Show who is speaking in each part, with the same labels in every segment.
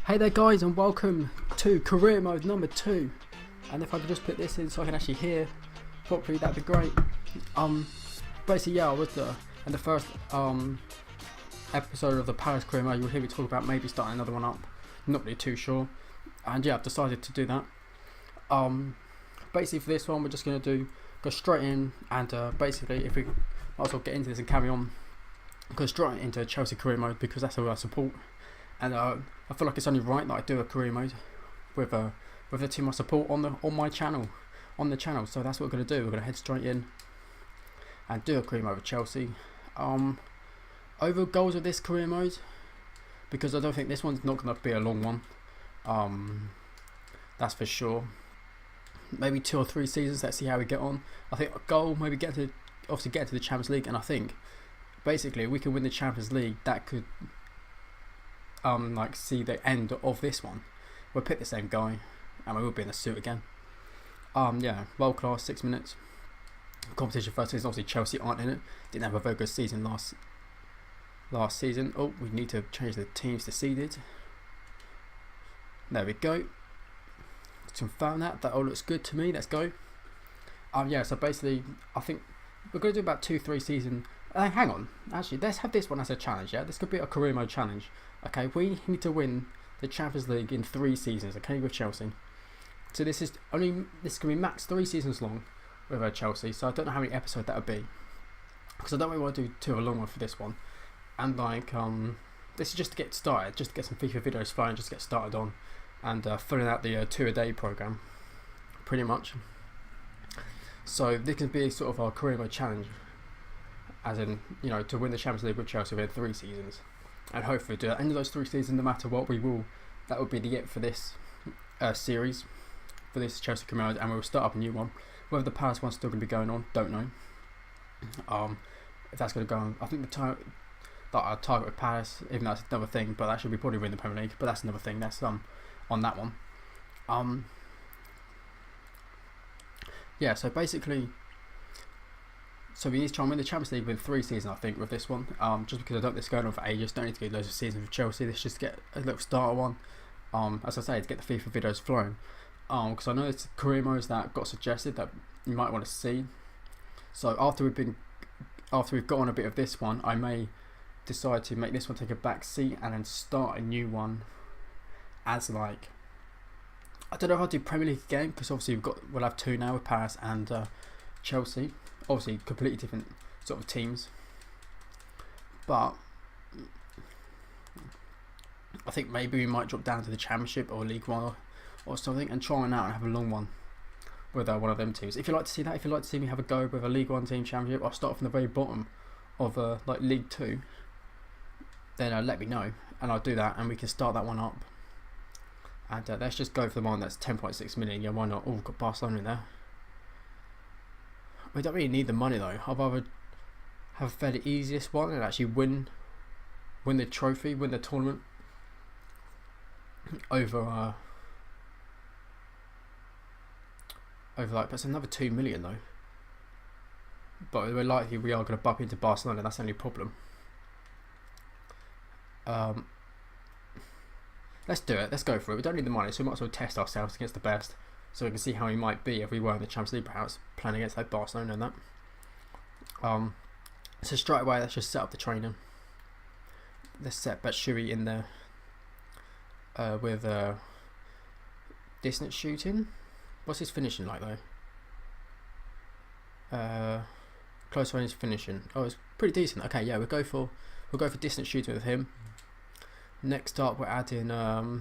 Speaker 1: Hey there guys, and welcome to career mode number 2. And if I could just put this in so I can actually hear properly, that'd be great. Basically, yeah, I was in the first episode of the Paris career mode. You'll hear me talk about maybe starting another one up. Not really too sure, and yeah, I've decided to do that. Basically for this one, we're just gonna go straight in, and basically, if we might as well get into this and carry on, go straight into Chelsea career mode because that's who I support. And I feel like it's only right that I do a career mode with the team I support on the channel. So that's what we're gonna do. We're gonna head straight in and do a career mode with Chelsea. Over goals of this career mode, because I don't think this one's not gonna be a long one. That's for sure. Maybe 2 or 3 seasons. Let's see how we get on. I think a goal, maybe get to the Champions League, and I think basically if we can win the Champions League, that could like see the end of this one. We'll pick the same guy and we will be in the suit again. Yeah, world class, 6 minutes competition first season. Obviously Chelsea aren't in it, didn't have a very good season last season. Oh, we need to change the teams to seeded. There we go. Let's confirm that all looks good to me. Let's go. Yeah, so basically I think we're going to do about 2-3 season. Hang on, actually let's have this one as a challenge. Yeah, this could be a career mode challenge. Okay, we need to win the Champions League in 3 seasons, okay, with Chelsea. So this is going to be max 3 seasons long with Chelsea, so I don't know how many episodes that would be, because I don't really want to do too long one for this one. And like, this is just to get started, just to get some FIFA videos flying, just to get started on, and filling out the 2 a day program, pretty much. So this can be sort of our career mode challenge, as in, you know, to win the Champions League with Chelsea within 3 seasons. And hopefully do at the end of those 3 seasons, no matter what, that would be the it for this series, for this Chelsea career, and we'll start up a new one. Whether the Paris one's still going to be going on, don't know. If that's going to go on, I think our target with Paris, even though that's another thing, but that should be probably win the Premier League, but that's another thing, that's on that one. Yeah, so basically, so we need to try and win the Champions League within 3 seasons, I think, with this one. Just because I don't think it's going on for ages. Don't need to get loads of seasons with Chelsea. Let's just get a little starter one. As I say, to get the FIFA videos flowing. Because I know it's career modes that got suggested that you might want to see. So after we've got on a bit of this one, I may decide to make this one take a back seat and then start a new one. As like, I don't know if I'll do Premier League again, because obviously we'll have 2 now with Paris and Chelsea. Obviously completely different sort of teams, but I think maybe we might drop down to the Championship or League One or something and try out and have a long one with one of them teams. If you'd like to see that, if you'd like to see me have a go with a League One team Championship, I'll start from the very bottom of like League 2, then let me know and I'll do that and we can start that one up. And let's just go for the one that's 10.6 million. Yeah, why not? Oh, we've got Barcelona in there. We don't really need the money though. I'd rather have a fairly easiest one and actually win the trophy, win the tournament over like, that's another 2 million though. But we're likely we are going to bump into Barcelona. That's the only problem. Let's do it. Let's go for it. We don't need the money, so we might as well test ourselves against the best. So we can see how we might be if we were in the Champions League, perhaps playing against like Barcelona and that. So straight away, let's just set up the training. Let's set Batshuayi in there with distance shooting. What's his finishing like though? Close range finishing. Oh, it's pretty decent. Okay, yeah, we'll go for distance shooting with him. Next up, we're adding oh,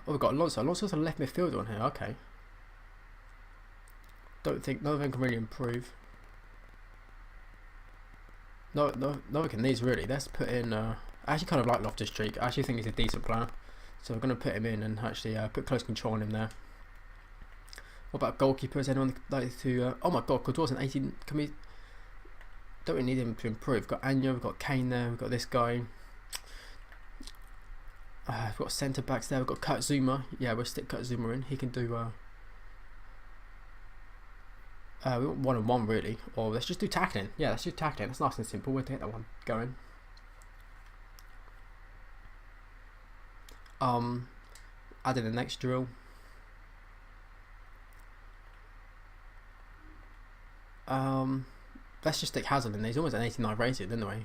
Speaker 1: we've got Alonso. Alonso's a left midfielder on here. Okay. Don't think none of them can really improve. No one can these really. Let's put in. I actually kind of like Loftus-Cheek. I actually think he's a decent player. So we're going to put him in and actually put close control on him there. What about goalkeepers? Anyone like to? Oh my God, Couture's an 18. Can we? Don't really need him to improve. We've got Anya. We've got Kane there. We've got this guy. We've got centre backs there. We've got Kurt Zouma. Yeah, we'll stick Kurt Zouma in. He can do We want 1-on-1 really, or let's just do tackling. Yeah, let's do tackling. That's nice and simple. We'll get that one going. Add in the next drill. Let's just stick Hazard in. He's almost an 89 rated anyway.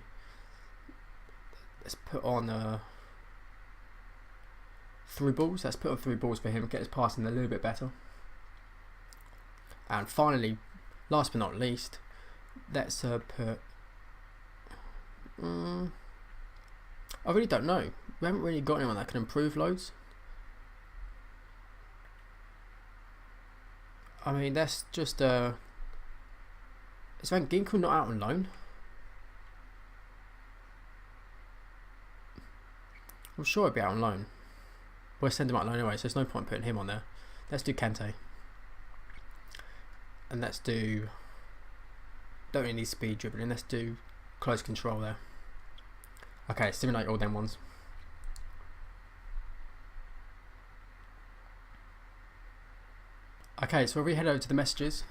Speaker 1: Let's put on 3 balls. Let's put on 3 balls for him. Get his passing a little bit better. And finally, last but not least, let's put. I really don't know. We haven't really got anyone that can improve loads. I mean, that's just is Van Ginkel not out on loan? I'm sure he'd be out on loan. We'll send him out on loan anyway, so there's no point putting him on there. Let's do Kante. And let's do... Don't really need speed dribbling. Let's do close control there. Okay, simulate all them ones. Okay, so if we head over to the messages,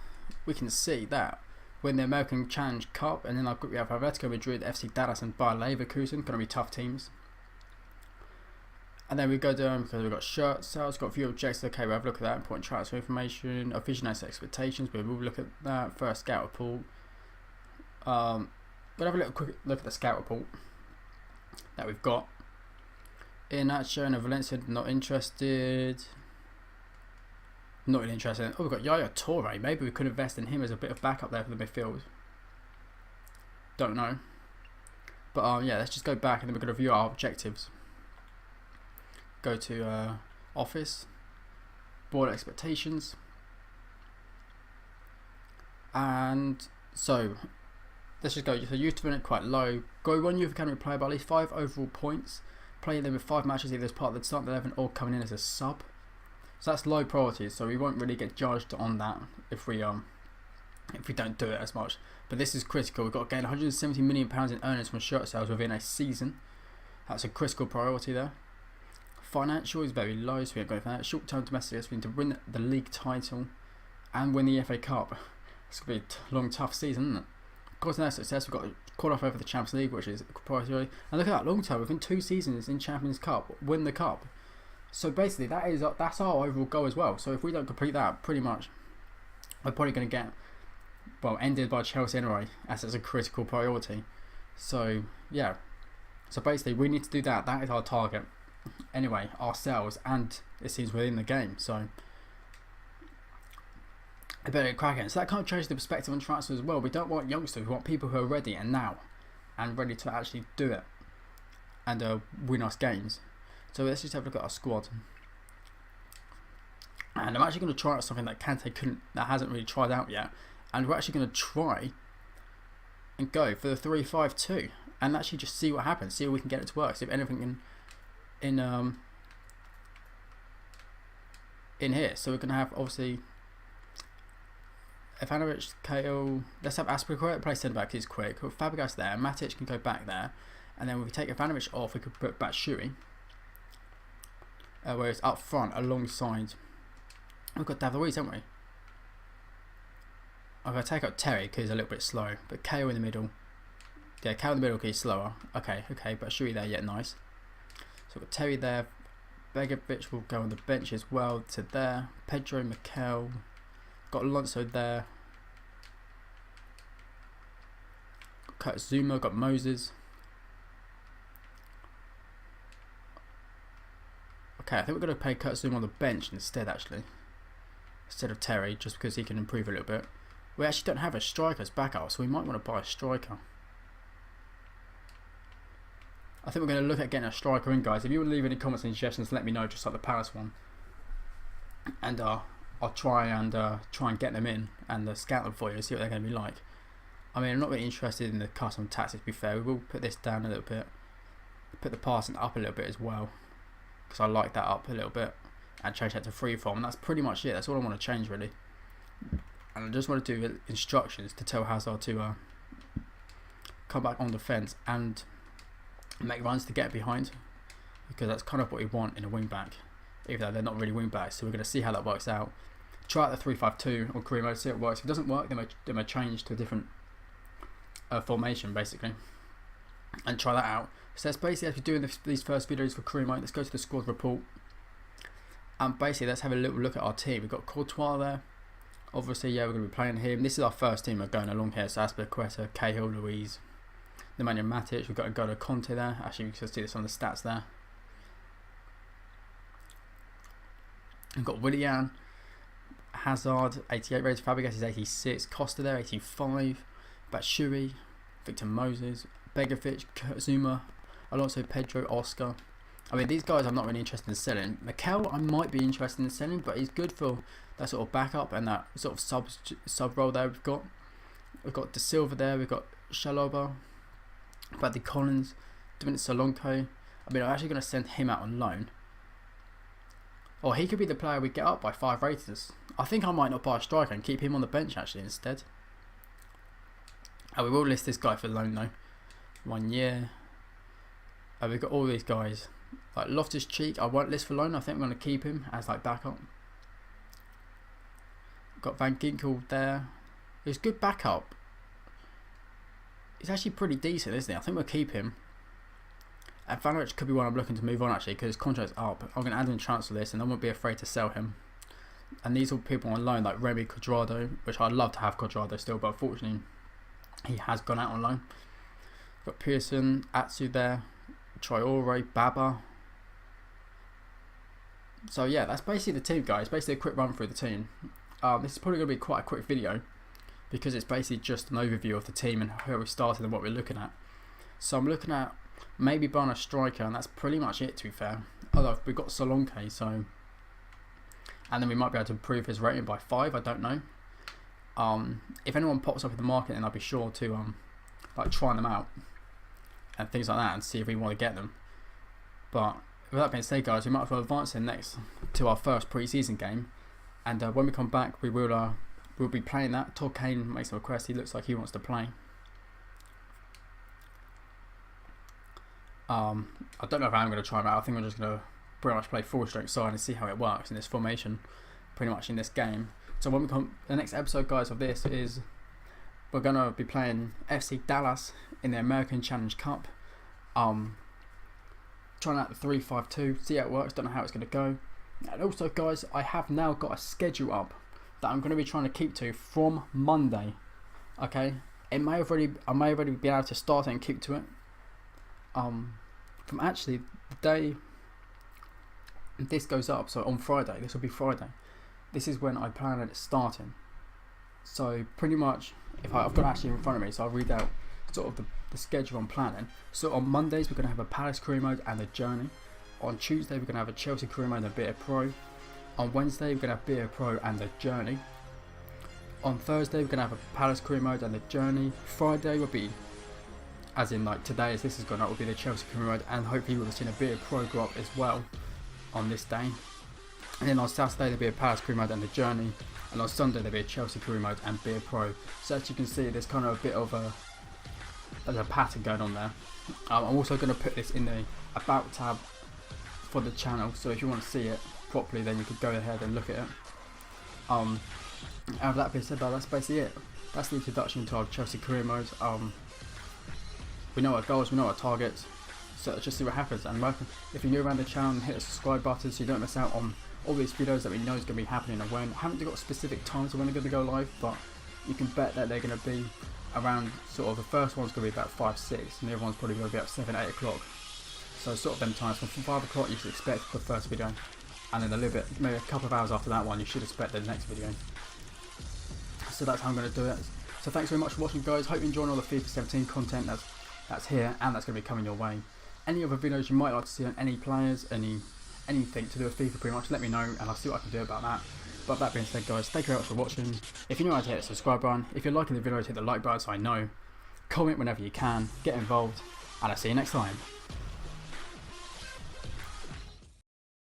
Speaker 1: we can see that when the American Challenge Cup, and then our group we have Atletico Madrid, FC Dallas and Bayer Leverkusen, going to be tough teams. And then we go down because we've got shirt sales, got a few objectives. Okay, we'll have a look at that. Important transfer information, aficionados expectations. We'll look at that. First scout report. We'll have a little quick look at the scout report that we've got. In that, showing Valencia not interested. Not really interested. Oh, we've got Yaya Toure. Maybe we could invest in him as a bit of backup there for the midfield. Don't know. But yeah, let's just go back and then we're going to review our objectives. Go to office, board expectations, and so let's just go. So youth development quite low. Go 1 youth academy player by at least 5 overall points. Play them with 5 matches either as part of the starting 11 or coming in as a sub. So that's low priority. So we won't really get judged on that if we don't do it as much. But this is critical. We've got to gain £170 million in earnings from shirt sales within a season. That's a critical priority there. Financial is very low, so we ain't going for that. Short-term domestic, we need to win the league title and win the FA Cup. It's going to be a long, tough season, isn't it? Of course, in that success, we've got to qualify for the Champions League, which is a priority. And look at that, long-term, within 2 seasons in Champions Cup, win the Cup. So basically, that's our overall goal as well. So if we don't complete that, pretty much, we're probably going to get, well, ended by Chelsea anyway, as it's a critical priority. So, yeah. So basically, we need to do that. That is our target. Anyway, ourselves, and it seems within the game, so I better get cracking. So that kind of changes the perspective on transfers as well. We don't want youngsters, we want people who are ready and now and ready to actually do it and win us games. So let's just have a look at our squad. And I'm actually going to try out something that Kante hasn't really tried out yet, and we're actually going to try and go for the 3-5-2 and actually just see what happens, see if we can get it to work, see if anything can in here. So we're going to have obviously Ivanovic, KO. Let's have Aspilicueta play centre back. He's quick. Fabregas there. Matic can go back there, and then if we take Ivanovic off, we could put back Shuey. Whereas up front alongside, we've got David Luiz, haven't we? I'm going to take out Terry because he's a little bit slow, but KO in the middle. Yeah, KO in the middle because he's slower. Okay, but Shuey there, yeah, nice. So we've got Terry there. Begovic will go on the bench as well to there. Pedro, Mikel. Got Alonso there. Got Kurt Zuma, got Moses. Okay, I think we're going to play Kurt Zuma on the bench instead, actually. Instead of Terry, just because he can improve a little bit. We actually don't have a striker as backup, so we might want to buy a striker. I think we're going to look at getting a striker in, guys. If you want to leave any comments and suggestions, let me know, just like the Palace one. And I'll try and get them in and scout them for you, see what they're going to be like. I mean, I'm not really interested in the custom tactics, to be fair. We will put this down a little bit. Put the passing up a little bit as well, because I like that up a little bit. And change that to freeform. And that's pretty much it. That's all I want to change, really. And I just want to do instructions to tell Hazard to come back on defence and make runs to get behind, because that's kind of what we want in a wing back, even though they're not really wing backs. So we're going to see how that works out. Try out the 3-5-2 on career mode, see if it works. If it doesn't work, they may change to a different formation basically, and try that out. So that's basically, as we're doing these first videos for career mode, let's go to the squad report. And basically, let's have a little look at our team. We've got Courtois there. Obviously, yeah, we're going to be playing him. This is our first team we're going along here. So Aspilicueta, Cahill, Luiz, Nemanja Matic. We've got N'Golo Conte there. Actually, you can see this on the stats there. We've got Willian, Hazard, 88 rated. Fabregas is 86. Costa there, 85. Batshuayi, Victor Moses, Begovic, Zuma, Alonso, Pedro, Oscar. I mean, these guys I'm not really interested in selling. Mikel I might be interested in selling, but he's good for that sort of backup and that sort of sub role there. We've got De Silva there. We've got Shaloba, Buddy Collins, Dominic Solanke. I mean, I'm actually going to send him out on loan. Or he could be the player we get up by 5 ratings. I think I might not buy a striker and keep him on the bench actually instead. We will list this guy for loan though. 1 year. We've got all these guys. Like Loftus-Cheek, I won't list for loan. I think I'm going to keep him as like backup. Got Van Ginkel there. He's good backup. He's actually pretty decent, isn't he? I think we'll keep him. And Van Rich could be one I'm looking to move on actually because his contract's up. I'm going to add him to transfer list and I won't be afraid to sell him. And these are people on loan like Remy Cuadrado, which I'd love to have Cuadrado still, but unfortunately he has gone out on loan. Got Pearson, Atsu there, Traore, Baba. So yeah, that's basically the team, guys. Basically a quick run through the team. This is probably going to be quite a quick video because it's basically just an overview of the team and where we started and what we're looking at. So I'm looking at maybe buying a striker, and that's pretty much it to be fair. Although we've got Solanke, so, and then we might be able to improve his rating by 5. I don't know. If anyone pops up in the market, then I'll be sure to like try them out and things like that and see if we want to get them. But with that being said, guys, we might as well advance in next to our first pre-season game, and when we come back, we'll be playing that. Todd Kane makes a request. He looks like he wants to play. I don't know if I'm going to try him out. I think I'm just going to pretty much play full strength side and see how it works in this formation, pretty much in this game. So when we come, the next episode, guys, of this is we're going to be playing FC Dallas in the American Challenge Cup. Trying out the 3-5-2, see how it works. Don't know how it's going to go. And also, guys, I have now got a schedule up that I'm going to be trying to keep to from Monday. Okay, I may already be able to start it and keep to it. From actually the day this goes up, so on Friday, this will be Friday. This is when I plan on it starting. So pretty much, if I've got it actually in front of me, so I'll read out sort of the schedule I'm planning. So on Mondays we're going to have a Palace career mode and a journey. On Tuesday we're going to have a Chelsea career mode and a bit of pro. On Wednesday we're going to have bit of pro and a journey. On Thursday we're going to have a Palace career mode and a journey. Friday will be, as in like today as this has gone out, will be the Chelsea career mode, and hopefully we'll have seen a bit of pro go up as well on this day. And then on Saturday there'll be a Palace career mode and a journey, and on Sunday there'll be a Chelsea career mode and bit of pro. So as you can see, there's kind of a bit of a pattern going on there. I'm also going to put this in the about tab for the channel, so if you want to see it properly then you could go ahead and look at it. And with that being said, that's basically it. That's the introduction to our Chelsea career mode. We know our goals, we know our targets, so let's just see what happens. And if you're new around the channel, hit the subscribe button so you don't miss out on all these videos that we know is going to be happening and when. I haven't got specific times when they're going to go live, but you can bet that they're going to be around sort of, the first one's going to be about 5, 6, and the other one's probably going to be about 7, 8 o'clock. So sort of them times, from 5 o'clock you should expect the first video, and then a little bit, maybe a couple of hours after that one, you should expect the next video. So that's how I'm going to do it. So thanks very much for watching, guys. Hope you're enjoying all the FIFA 17 content that's here and that's going to be coming your way. Any other videos you might like to see on any players, anything to do with FIFA pretty much, let me know and I'll see what I can do about that. But that being said, guys, thank you very much for watching. If you know how to hit the subscribe button, if you're liking the video, hit the like button so I know. Comment whenever you can, get involved, and I'll see you next time.